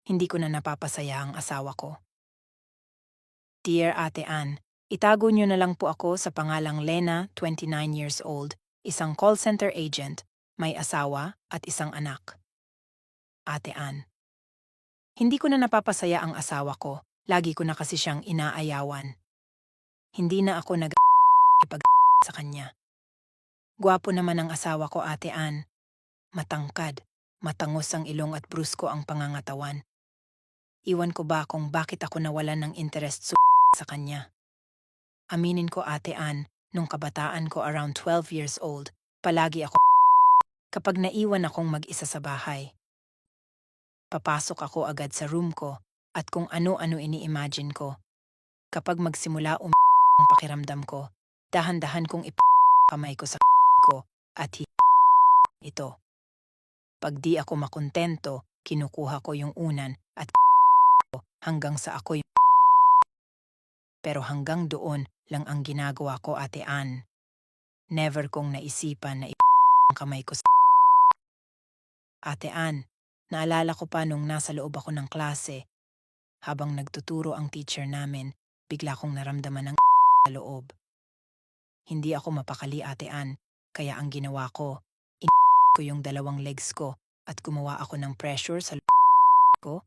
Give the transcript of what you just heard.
Hindi ko na napapasaya ang asawa ko. Dear Ate Ann, itago niyo na lang po ako sa pangalang Lena, 29 years old, isang call center agent, may asawa at isang anak. Ate Ann, hindi ko na napapasaya ang asawa ko, lagi ko na kasi siyang inaayawan. Hindi na ako ipag sa kanya. Gwapo naman ang asawa ko, Ate Ann. Matangkad, matangos ang ilong at brusko ang pangangatawan. Iwan ko ba kung bakit ako nawalan ng interest sa kanya. Aminin ko, Ate Ann, nung kabataan ko around 12 years old, palagi ako kapag naiwan akong mag-isa sa bahay. Papasok ako agad sa room ko at kung ano-ano ini-imagine ko. Kapag magsimula ang pakiramdam ko, dahan-dahan kong kamay ko sa ko at ito. Pag di ako makontento, kinukuha ko yung unan at hanggang sa ako'y pero hanggang doon lang ang ginagawa ko, Ate Ann. Never kong naisipan na ang kamay ko sa Ate Ann. Naalala ko pa nung nasa loob ako ng klase. Habang nagtuturo ang teacher namin, bigla kong naramdaman ng sa loob. Hindi ako mapakali, Ate Ann, kaya ang ginawa ko, ko yung dalawang legs ko at gumawa ako ng pressure sa ko